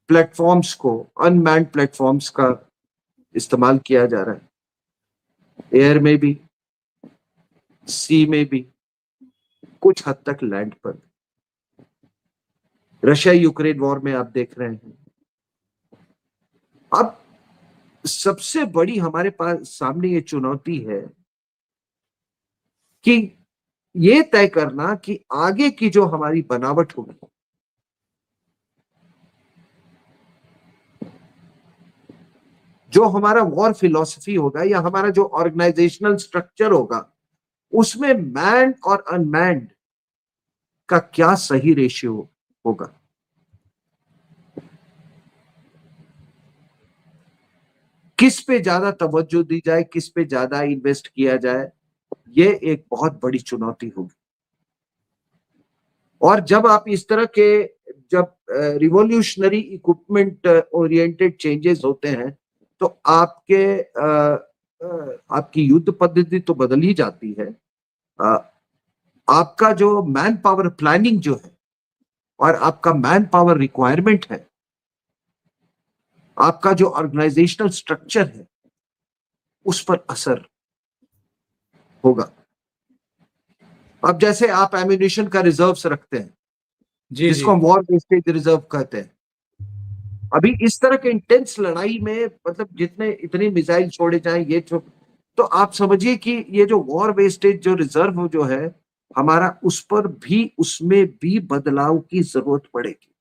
Speaker 1: प्लेटफॉर्म्स को, अनमैन्ड प्लेटफॉर्म्स का इस्तेमाल किया जा रहा है, एयर में भी, सी में भी, कुछ हद तक लैंड पर। रशिया यूक्रेन वॉर में आप देख रहे हैं। अब सबसे बड़ी हमारे पास सामने ये चुनौती है कि ये तय करना कि आगे की जो हमारी बनावट होगी, जो हमारा वॉर फिलॉसफी होगा या हमारा जो ऑर्गेनाइजेशनल स्ट्रक्चर होगा, उसमें मैन और अनमैन्ड का क्या सही रेशियो होगा। किस पे ज्यादा तवज्जो दी जाए, किस पे ज्यादा इन्वेस्ट किया जाए, ये एक बहुत बड़ी चुनौती होगी। और जब आप इस तरह के जब रिवॉल्यूशनरी इक्विपमेंट ओरिएंटेड चेंजेस होते हैं तो आपकी युद्ध पद्धति तो बदल ही जाती है। आपका जो मैन पावर प्लानिंग जो है और आपका मैन पावर रिक्वायरमेंट है, आपका जो ऑर्गेनाइजेशनल स्ट्रक्चर है, उस पर असर होगा। अब जैसे आप एम्यूनिशन का रिजर्व्स रखते हैं,
Speaker 2: जी
Speaker 1: जिसको हम वॉर वेस्टेज रिजर्व कहते हैं, अभी इस तरह के इंटेंस लड़ाई में मतलब जितने इतनी मिसाइल छोड़े जाएं, ये तो आप समझिए कि ये जो वॉर वेस्टेज जो रिजर्व जो है हमारा, उस पर भी, उसमें भी बदलाव की जरूरत पड़ेगी।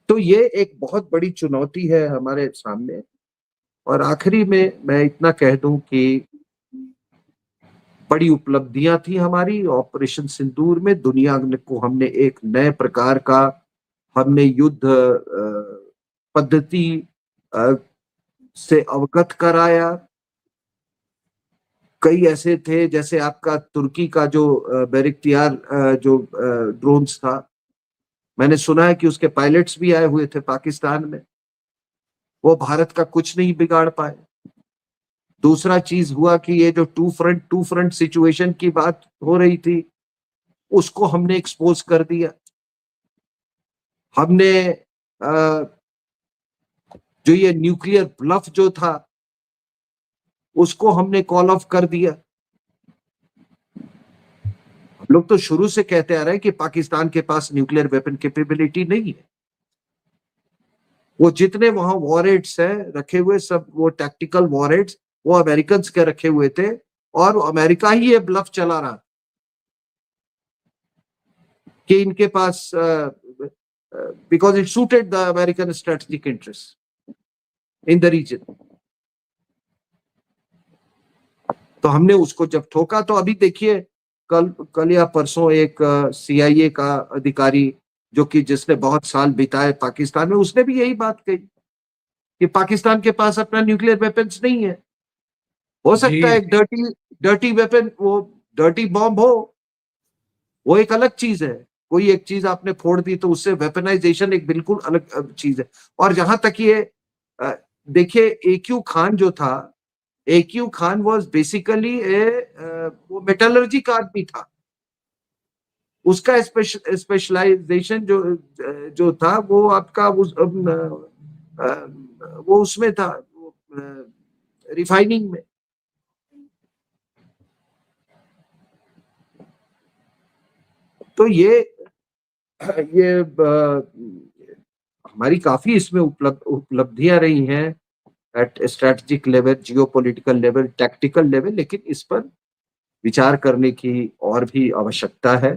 Speaker 1: तो ये एक बहुत बड़ी चुनौती है हमारे सामने। और आखिरी में मैं इतना कह दूं कि बड़ी उपलब्धियां थी हमारी ऑपरेशन सिंदूर में। दुनिया को हमने एक नए प्रकार का हमने युद्ध पद्धति से अवगत कराया। कई ऐसे थे, जैसे आपका तुर्की का जो बैरक्तियार जो ड्रोन्स था, मैंने सुना है कि उसके पायलट्स भी आए हुए थे पाकिस्तान में, वो भारत का कुछ नहीं बिगाड़ पाए। दूसरा चीज हुआ कि ये जो टू फ्रंट सिचुएशन की बात हो रही थी, उसको हमने एक्सपोज कर दिया। हमने जो ये न्यूक्लियर ब्लफ जो था, उसको हमने कॉल ऑफ कर दिया। लोग तो शुरू से कहते आ रहे हैं कि पाकिस्तान के पास न्यूक्लियर वेपन कैपेबिलिटी नहीं है। वो जितने वहां वॉरहेड्स है रखे हुए, सब वो टैक्टिकल वॉरहेड्स वो अमेरिकन के रखे हुए थे, और अमेरिका ही ये ब्लफ चला रहा कि इनके पास, because it suited the American strategic interest in the region. तो हमने उसको जब ठोका, तो अभी देखिए कल या परसों एक CIA का अधिकारी जो कि जिसने बहुत साल बिताए पाकिस्तान में, उसने भी यही बात कही कि पाकिस्तान के पास अपना न्यूक्लियर वेपन्स नहीं है। हो
Speaker 2: जी
Speaker 1: सकता है एक डर्टी वेपन, वो डर्टी बॉम्ब हो, वो एक अलग चीज है। कोई एक चीज आपने फोड़ दी तो उससे वेपनाइजेशन एक बिल्कुल अलग चीज है। और जहां तक ये देखिए, AQ खान जो था, AQ खान वॉज बेसिकली वो मेटलर्जी का आदमी था। उसका स्पेशलाइजेशन जो था वो आपका वो उसमें था, रिफाइनिंग में। तो ये हमारी काफी इसमें उपलब्धियां रही हैं at strategic level, geopolitical level, tactical level, लेकिन इस पर विचार करने की और भी आवश्यकता है।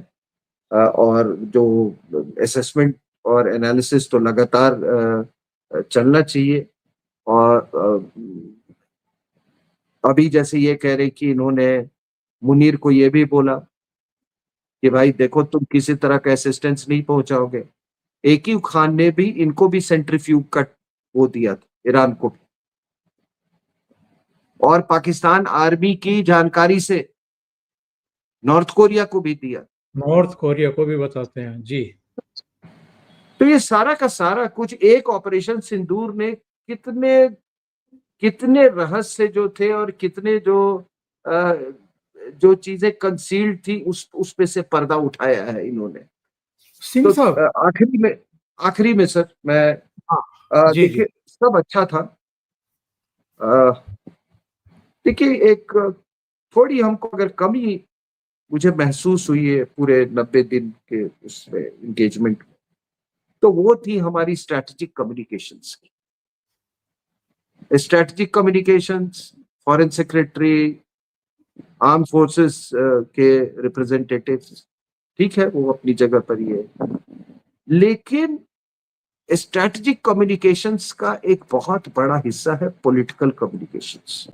Speaker 1: और जो असेसमेंट और एनालिसिस तो लगातार चलना चाहिए। और अभी जैसे ये कह रहे कि इन्होंने मुनीर को ये भी बोला कि भाई देखो, तुम किसी तरह का असिस्टेंस नहीं पहुंचाओगे। AQ खान ने भी इनको भी सेंट्रीफ्यूग का वो दिया था, ईरान को भी। और पाकिस्तान आर्मी की जानकारी से नॉर्थ कोरिया को भी दिया।
Speaker 2: नॉर्थ कोरिया को भी बताते हैं जी।
Speaker 1: तो ये सारा का सारा कुछ एक ऑपरेशन सिंदूर ने कितने कितने रहस्य जो थे और कितने जो जो चीजें कंसील्ड थी उस पे से पर्दा उठाया है इन्होंने।
Speaker 2: सिंह
Speaker 1: तो
Speaker 2: साहब।
Speaker 1: आखिरी में सर मैं
Speaker 2: हाँ, जी, जी।
Speaker 1: देखिए सब अच्छा था। अ, देखिए एक थोड़ी हमको अगर कमी मुझे महसूस हुई है पूरे 90 दिन के उसमें एंगेजमेंट में, तो वो थी हमारी स्ट्रैटेजिक कम्युनिकेशंस की। Strategic communications, foreign secretary, arm forces के रिप्रेजेंटेटिव्स, ठीक है वो अपनी जगह पर ही है, लेकिन स्ट्रैटेजिक कम्युनिकेशंस का एक बहुत बड़ा हिस्सा है पॉलिटिकल कम्युनिकेशंस।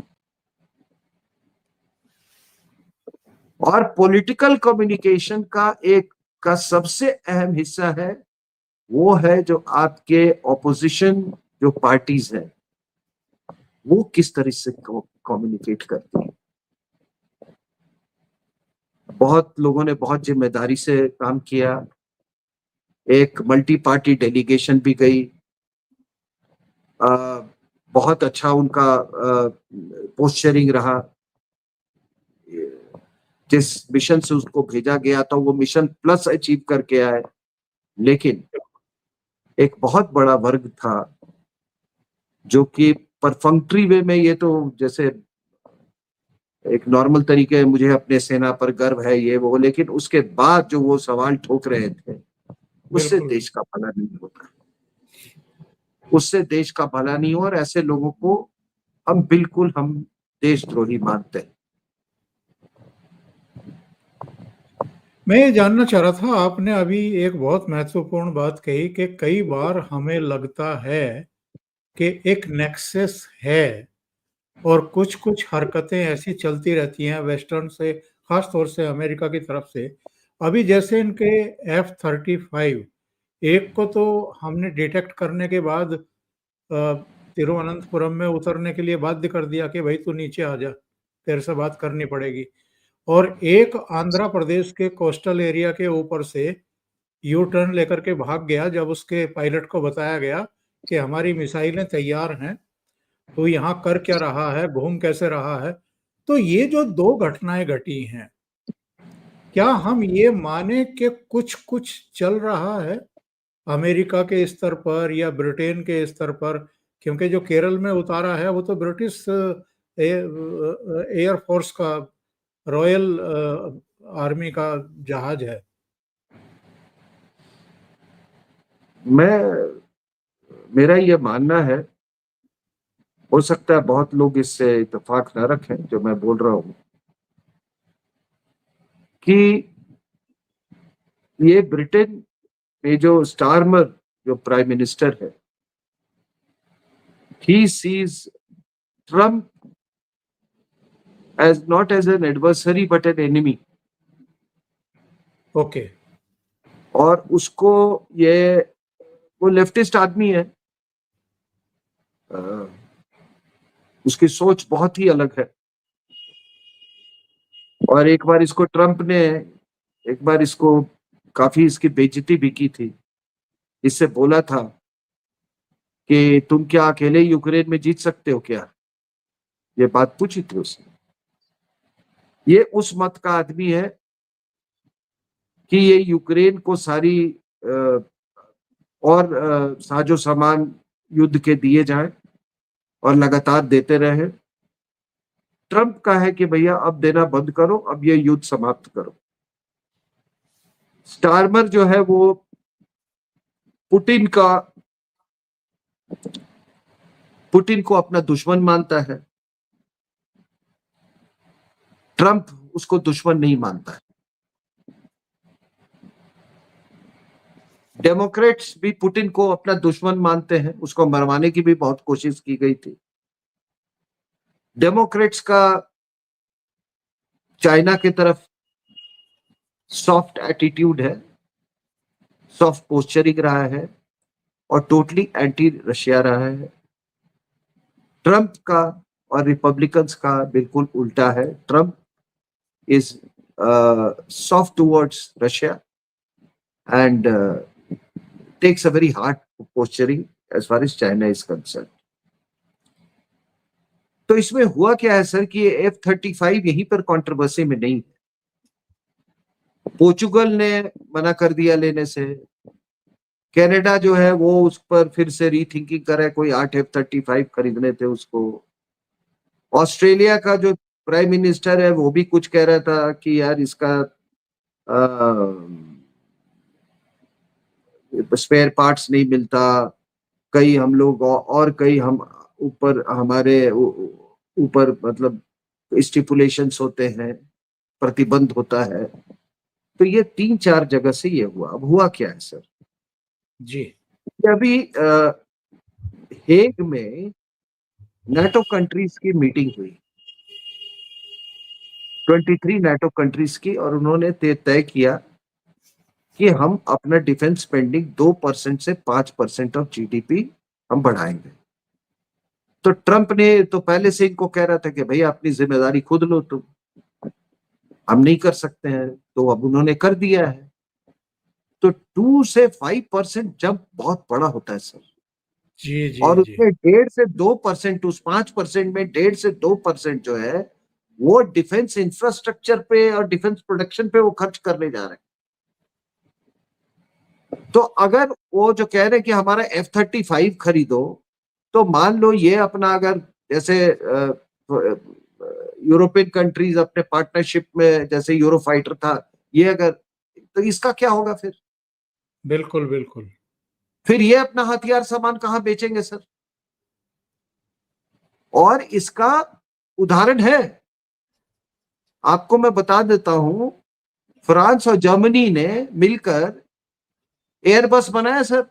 Speaker 1: और पॉलिटिकल कम्युनिकेशन का सबसे अहम हिस्सा है वो है जो आपके ऑपोजिशन जो पार्टीज हैं वो किस तरह से कम्युनिकेट करती हैं। बहुत लोगों ने बहुत जिम्मेदारी से काम किया। एक मल्टी पार्टी डेलीगेशन भी गई। बहुत अच्छा उनका पोस्चरिंग रहा। जिस मिशन से उसको भेजा गया था वो मिशन प्लस अचीव करके आए। लेकिन एक बहुत बड़ा वर्ग था जो कि परफंक्ट्री वे में, ये तो जैसे एक नॉर्मल तरीके मुझे अपने सेना पर गर्व है ये वो, लेकिन उसके बाद जो वो सवाल ठोक रहे थे उससे
Speaker 2: बिल्कुल।
Speaker 1: देश का भला नहीं होता। उससे देश का भला नहीं हो और ऐसे लोगों को हम देशद्रोही मानते हैं।
Speaker 2: मैं ये जानना चाह रहा था, आपने अभी एक बहुत महत्वपूर्ण बात कही कि कई बार हमें लगता है कि एक नेक्सस है और कुछ-कुछ हरकतें ऐसी चलती रहती हैं वेस्टर्न से, ख़ास तौर से अमेरिका की तरफ से। अभी जैसे इनके F-35, एक को तो हमने डिटेक्ट करने के बाद तिरुवनंतपुरम में उतरने के लिए बाध्य कर दिया कि भई तू नीचे आ जा, तेरे से बात करनी पड़ेगी। और एक आंध्र प्रदेश के कोस्टल एरिया के ऊपर से यू टर्न लेकर के भाग गया जब उसके पायलट को बताया गया कि हमारी मिसाइलें तैयार हैं, तो यहाँ कर क्या रहा है, घूम कैसे रहा है। तो ये जो 2 घटनाएँ घटी हैं, क्या हम ये माने कि कुछ-कुछ चल रहा है अमेरिका के स्तर पर या ब्रिटेन के स्तर पर? क्योंकि जो केरल में उतारा है वो तो ब्रिटिश एयर फोर्स का, रॉयल आर्मी का जहाज है।
Speaker 1: मैं मेरा ये मानना है, हो सकता है बहुत लोग इससे इत्तेफाक न रखें जो मैं बोल रहा हूं, कि ये ब्रिटेन में जो स्टारमर जो प्राइम मिनिस्टर है, he sees Trump as not as an adversary but an enemy.
Speaker 2: Okay.
Speaker 1: और उसको ये वो लेफ्टिस्ट आदमी है। अ, उसकी सोच बहुत ही अलग है। और एक बार इसको काफी इसकी बेइज्जती भी की थी। इससे बोला था कि तुम क्या अकेले यूक्रेन में जीत सकते हो क्या? ये बात पूछी थी उसने। ये उस मत का आदमी है कि ये यूक्रेन को सारी और साजो सामान युद्ध के दिए जाएं और लगातार देते रहे। ट्रंप का है कि भैया अब देना बंद करो, अब ये युद्ध समाप्त करो। स्टारमर जो है वो पुतिन का पुतिन को अपना दुश्मन मानता है। ट्रंप उसको दुश्मन नहीं मानता है। डेमोक्रेट्स भी पुतिन को अपना दुश्मन मानते हैं। उसको मरवाने की भी बहुत कोशिश की गई थी। डेमोक्रेट्स का चाइना की तरफ सॉफ्ट एटीट्यूड है, सॉफ्ट पोस्चरिंग रहा है और टोटली एंटी रशिया रहा है। ट्रंप का और रिपब्लिकन्स का बिल्कुल उल्टा है। Trump is soft towards Russia and takes a very hard posturing as far as China is concerned. तो इसमें हुआ क्या है सर कि F-35 यहीं पर कंट्रोवर्सी में नहीं है। पोर्चुगल ने मना कर दिया लेने से, कनाडा जो है वो उस पर फिर से रीथिंकिंग कर रहा है, कोई 8 F-35 खरीदने थे उसको। ऑस्ट्रेलिया का जो प्राइम मिनिस्टर है वो भी कुछ कह रहा था कि यार इसका स्पेयर पार्ट्स नहीं मिलता, कई हम लोग और कई हम ऊपर हमारे ऊपर मतलब स्टिपुलेशंस होते हैं, प्रतिबंध होता है। तो ये 3-4 जगह से ये हुआ। अब हुआ क्या है सर
Speaker 2: जी,
Speaker 1: अभी हेग में नाटो कंट्रीज की मीटिंग हुई, 23 नाटो कंट्रीज की, और उन्होंने तय किया कि हम अपना डिफेंस स्पेंडिंग 2% से 5% ऑफ जीडीपी हम बढ़ाएंगे। तो ट्रंप ने तो पहले से इनको कह रहा था कि भैया अपनी जिम्मेदारी खुद लो, तुम, हम नहीं कर सकते हैं, तो अब उन्होंने कर दिया है। तो 2 से 5% जब बहुत बड़ा होता है सर,
Speaker 2: जी, जी,
Speaker 1: और
Speaker 2: जी,
Speaker 1: उसमें 1.5 से 2%, उस 5% में 1.5 से 2% जो है वो डिफेंस इंफ्रास्ट्रक्चर पे और डिफेंस प्रोडक्शन पे वो खर्च करने जा रहे हैं। तो अगर वो जो कह रहे हैं कि हमारा F-35 खरीदो, तो मान लो ये अपना अगर जैसे यूरोपियन कंट्रीज अपने पार्टनरशिप में जैसे यूरोफाइटर था, ये अगर, तो इसका क्या होगा
Speaker 2: बिल्कुल, बिल्कुल।
Speaker 1: फिर ये अपना हथियार सामान कहां बेचेंगे सर? और इसका उदाहरण है, आपको मैं बता देता हूं, फ्रांस और जर्मनी ने मिलकर एयरबस बनाया सर,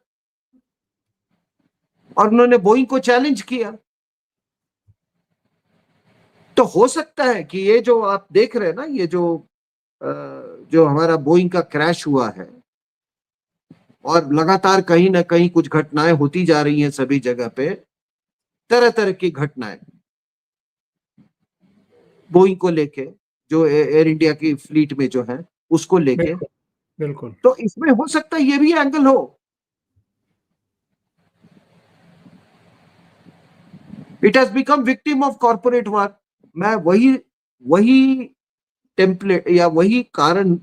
Speaker 1: और उन्होंने बोइंग को चैलेंज किया। तो हो सकता है कि ये जो आप देख रहे हैं ना, ये जो हमारा बोइंग का क्रैश हुआ है, और लगातार कहीं ना कहीं कुछ घटनाएं होती जा रही हैं सभी जगह पे, तरह तरह की घटनाएं बोइंग को लेके, जो एयर इंडिया की फ्लीट में जो है उसको लेके।
Speaker 2: बिल्कुल, बिल्कुल।
Speaker 1: तो इसमें हो सकता है ये भी एंगल हो। It has become victim of corporate war. मैं वही वही टेम्पलेट या वही कारण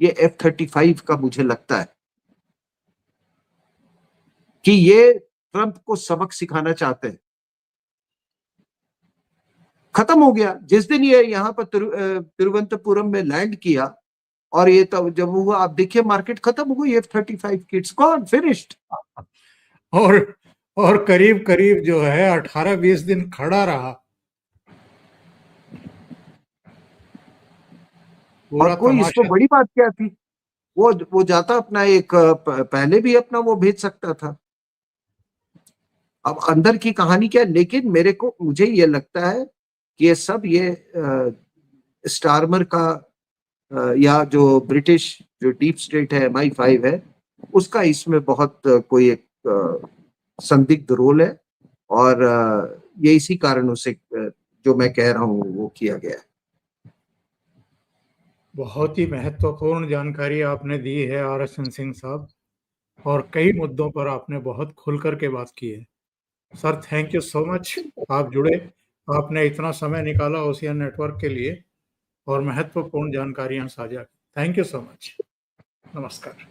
Speaker 1: ये F-35 का मुझे लगता है कि ये ट्रंप को सबक सिखाना चाहते हैं। खत्म हो गया जिस दिन ये यहां पर तिरुवनंतपुरम में लैंड किया, और ये तब जब हुआ, आप देखिए मार्केट खत्म हो गई F-35 की, इट्स गॉन, फिनिश्ड।
Speaker 2: और और करीब करीब जो है 18-20 दिन खड़ा रहा
Speaker 1: और
Speaker 2: पूरा
Speaker 1: कोई इसको
Speaker 2: तमाशा।
Speaker 1: बड़ी बात क्या थी, वो जाता अपना एक पहले भी अपना वो भेज सकता था। अब अंदर की कहानी क्या है, लेकिन मुझे ये लगता है कि ये सब ये स्टारमर का या जो ब्रिटिश जो डीप स्टेट है MI5 है, उसका इसमें बहुत कोई एक संदिग्ध रोल है, और ये इसी कारण उसे जो मैं कह रहा हूँ वो किया गया है।
Speaker 2: बहुत ही महत्वपूर्ण जानकारी आपने दी है RSN सिंह साहब, और कई मुद्दों पर आपने बहुत खुल कर के बात की है। Sir, thank you so much. आप जुड़े, आपने इतना समय निकाला ओशियन नेटवर्क के लिए और महत्वपूर्ण जानकारियां साझा की। Thank you so much. नमस्कार।